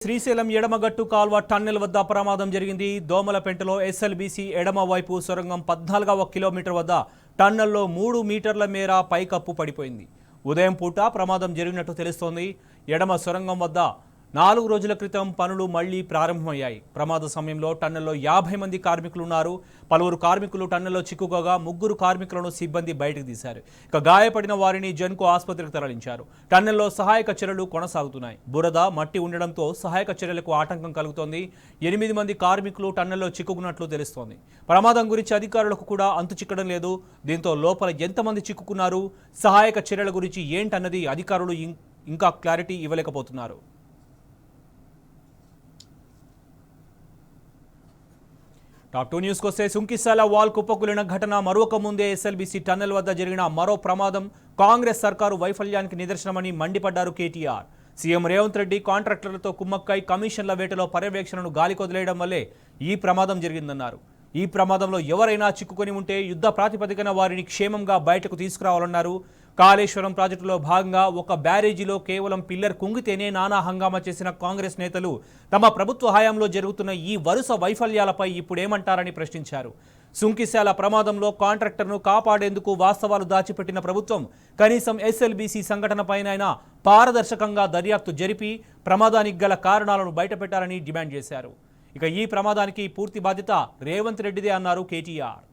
శ్రీశైలం ఎడమగట్టు కాల్వ tunnel వద్ద ప్రమాదం జరిగింది. దోమలపెంటలో ఎస్ఎల్బీసీ ఎడమ వైపు సొరంగం 14వ కిలోమీటర్ వద్ద టన్నెల్లో 3 మీటర్ల మేర పైకప్పు పడిపోయింది. ఉదయం పూట ప్రమాదం జరిగినట్టు తెలుస్తోంది. ఎడమ సొరంగం వద్ద 4 రోజుల క్రితం పనులు మళ్లీ ప్రారంభమయ్యాయి. ప్రమాద సమయంలో టన్నెల్లో 50 మంది కార్మికులు ఉన్నారు. పలువురు కార్మికులు టన్నెల్లో చిక్కుకోగా 3 కార్మికులను సిబ్బంది బయటకు తీశారు. ఇక గాయపడిన వారిని జెన్కో ఆసుపత్రికి తరలించారు. టన్నెల్లో సహాయక చర్యలు కొనసాగుతున్నాయి. బురద, మట్టి ఉండడంతో సహాయక చర్యలకు ఆటంకం కలుగుతోంది. 8 మంది కార్మికులు టన్నెల్లో చిక్కుకున్నట్లు తెలుస్తోంది. ప్రమాదం గురించి అధికారులకు కూడా అంతు చిక్కడం లేదు. దీంతో లోపల ఎంతమంది చిక్కుకున్నారు, సహాయక చర్యల గురించి ఏంటన్నది అధికారులు ఇంకా క్లారిటీ ఇవ్వలేకపోతున్నారు. టాప్ 2 న్యూస్కి వస్తే సుంకిశాల వాల్ కుప్పకూలిన ఘటన మరొక ముందే ఎస్ఎల్బీసీ టన్నెల్ వద్ద జరిగిన మరో ప్రమాదం కాంగ్రెస్ సర్కారు వైఫల్యానికి నిదర్శనమని మండిపడ్డారు కేటీఆర్. సీఎం రేవంత్ రెడ్డి కాంట్రాక్టర్లతో కుమ్మక్కై కమిషన్ల వేటలో పర్యవేక్షణను గాలికొదిలేయడం వల్లే ఈ ప్రమాదం జరిగిందన్నారు. ఈ ప్రమాదంలో ఎవరైనా చిక్కుకొని ఉంటే యుద్ధ ప్రాతిపదికన వారిని క్షేమంగా బయటకు తీసుకురావాలన్నారు. కాళేశ్వరం ప్రాజెక్టులో భాగంగా ఒక బ్యారేజీలో కేవలం పిల్లర్ కుంగితేనే నానా హంగామా చేసిన కాంగ్రెస్ నేతలు తమ ప్రభుత్వ హయాంలో జరుగుతున్న ఈ వరుస వైఫల్యాలపై ఇప్పుడేమంటారని ప్రశ్నించారు. సుంకిశాల ప్రమాదంలో కాంట్రాక్టర్ను కాపాడేందుకు వాస్తవాలు దాచిపెట్టిన ప్రభుత్వం కనీసం ఎస్ఎల్బీసీ సంఘటనపైనైనా పారదర్శకంగా దర్యాప్తు జరిపి ప్రమాదానికి గల కారణాలను బయటపెట్టాలని డిమాండ్ చేశారు. ఇక ఈ ప్రమాదానికి పూర్తి బాధ్యత రేవంత్ రెడ్డిదే అన్నారు కేటీఆర్.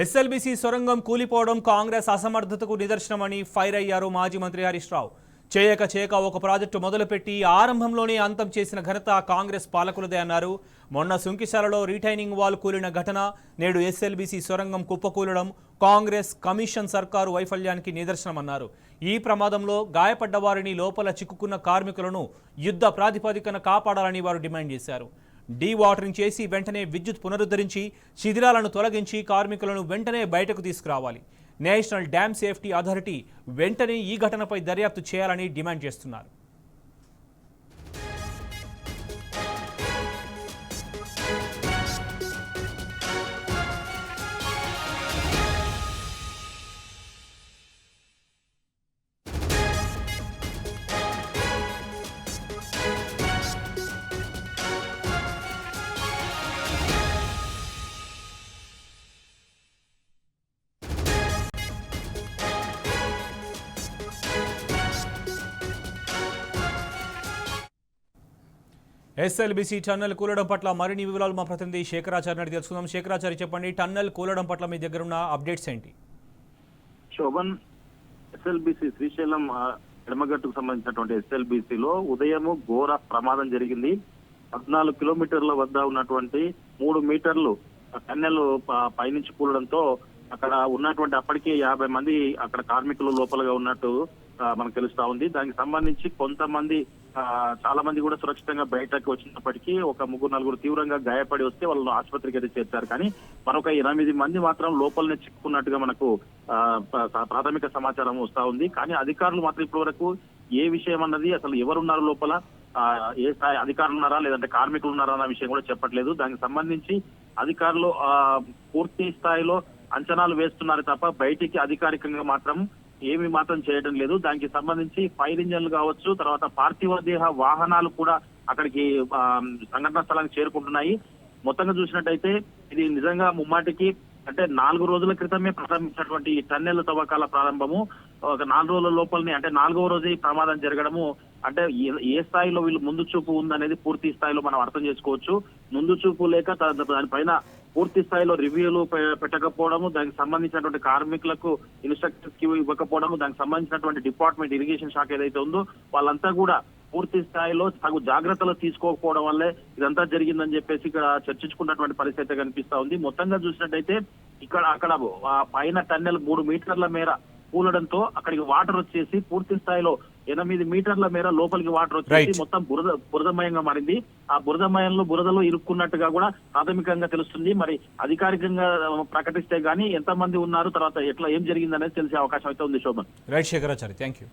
ఎస్ఎల్బీసీ సొరంగం కూలిపోవడం కాంగ్రెస్ అసమర్థతకు నిదర్శనమని ఫైర్ అయ్యారు మాజీ మంత్రి హరీష్ రావు. చేయక ఒక ప్రాజెక్టు మొదలుపెట్టి ఆరంభంలోనే అంతం చేసిన ఘనత కాంగ్రెస్ పాలకులదే అన్నారు. మొన్న సుంకిశాలలో రీటైనింగ్ వాల్ కూలిన ఘటన, నేడు ఎస్ఎల్బీసీ సొరంగం కుప్పకూలడం కాంగ్రెస్ కమిషన్ సర్కారు వైఫల్యానికి నిదర్శనమన్నారు. ఈ ప్రమాదంలో గాయపడ్డ వారిని, లోపల చిక్కుకున్న కార్మికులను యుద్ధ ప్రాతిపదికన కాపాడాలని వారు డిమాండ్ చేశారు. డీవాటరింగ్ చేసి వెంటనే విద్యుత్ పునరుద్ధరించి శిథిలాలను తొలగించి కార్మికులను వెంటనే బయటకు తీసుకురావాలి. నేషనల్ డ్యామ్ సేఫ్టీ అథారిటీ వెంటనే ఈ ఘటనపై దర్యాప్తు చేయాలని డిమాండ్ చేస్తున్నారు. ఎస్ఎల్బీసీ టన్నెల్ కూలడం పట్ల మరిన్ని వివరాలు మా ప్రతినిధి శేఖరాచార్య అడిగి తెలుసుకుందాం. శేఖరాచార్య, చెప్పండి, టన్నెల్ కూలడం పట్ల మీ దగ్గర ఉన్న అప్డేట్స్ ఏంటి? శోభన్, ఎస్ఎల్బీసీ శ్రీశైలం ఎడమగట్టుకు సంబంధించినటువంటి ఎస్ఎల్బీసీలో ఉదయము ఘోర ప్రమాదం జరిగింది. 14 కిలోమీటర్ల వద్ద ఉన్నటువంటి 3 మీటర్లు టన్నెల్ పైనుంచి కూలడంతో అక్కడ ఉన్నటువంటి అప్పటికే 50 మంది అక్కడ కార్మికులు లోపలగా ఉన్నట్టు మనకు తెలుస్తా ఉంది. దానికి సంబంధించి కొంతమంది చాలా మంది కూడా సురక్షితంగా బయటకు వచ్చినప్పటికీ ఒక 3-4 తీవ్రంగా గాయపడి వస్తే వాళ్ళు ఆసుపత్రికి అయితే చేర్చారు. కానీ మరొక 8 మంది మాత్రం లోపలనే చిక్కుకున్నట్టుగా మనకు ప్రాథమిక సమాచారం వస్తా ఉంది. కానీ అధికారులు మాత్రం ఇప్పటి వరకు ఏ విషయం అన్నది, అసలు ఎవరున్నారు లోపల, ఏ స్థాయి అధికారులు ఉన్నారా లేదంటే కార్మికులు ఉన్నారా అన్న విషయం కూడా చెప్పట్లేదు. దానికి సంబంధించి అధికారులు పూర్తి స్థాయిలో అంచనాలు వేస్తున్నారు తప్ప బయటికి అధికారికంగా మాత్రం ఏమి మాత్రం చేయడం లేదు. దానికి సంబంధించి ఫైర్ ఇంజన్లు కావచ్చు, తర్వాత పార్థివ దేహ వాహనాలు కూడా అక్కడికి సంఘటనా స్థలానికి చేరుకుంటున్నాయి. మొత్తంగా చూసినట్టయితే ఇది నిజంగా ముమ్మాటికి అంటే 4 రోజుల క్రితమే ప్రారంభించినటువంటి ఈ టన్నెల్ తవ్వకాల ప్రారంభము ఒక 4 రోజుల లోపలనే, అంటే 4వ రోజే ప్రమాదం జరగడము అంటే ఏ స్థాయిలో వీళ్ళు ముందు చూపు ఉందనేది పూర్తి స్థాయిలో మనం అర్థం చేసుకోవచ్చు. ముందు చూపు లేక దానిపైన పూర్తి స్థాయిలో రివ్యూలు పెట్టకపోవడము, దానికి సంబంధించినటువంటి కార్మికులకు ఇన్స్ట్రక్షన్స్ ఇవ్వకపోవడము, దానికి సంబంధించినటువంటి డిపార్ట్మెంట్ ఇరిగేషన్ శాఖ ఏదైతే ఉందో వాళ్ళంతా కూడా పూర్తి స్థాయిలో తగు జాగ్రత్తలు తీసుకోకపోవడం వల్లే ఇదంతా జరిగిందని చెప్పేసి ఇక్కడ చర్చించుకున్నటువంటి పరిస్థితి కనిపిస్తా ఉంది. మొత్తంగా చూసినట్టయితే అక్కడ పైన టన్నెల్ 3 మీటర్ల మేర కూలడంతో అక్కడికి వాటర్ వచ్చేసి పూర్తి స్థాయిలో 8 మీటర్ల మేర లోపలికి వాటర్ వచ్చేసి మొత్తం బురదమయంగా మారింది. ఆ బురదలో ఇరుక్కున్నట్టుగా కూడా ప్రాథమికంగా తెలుస్తుంది. మరి అధికారికంగా ప్రకటిస్తే గానీ ఎంతమంది ఉన్నారు, తర్వాత ఎట్లా ఏం జరిగింది అనేది తెలిసే అవకాశం అయితే ఉంది. Shobhan. Right Shekharachari, thank you.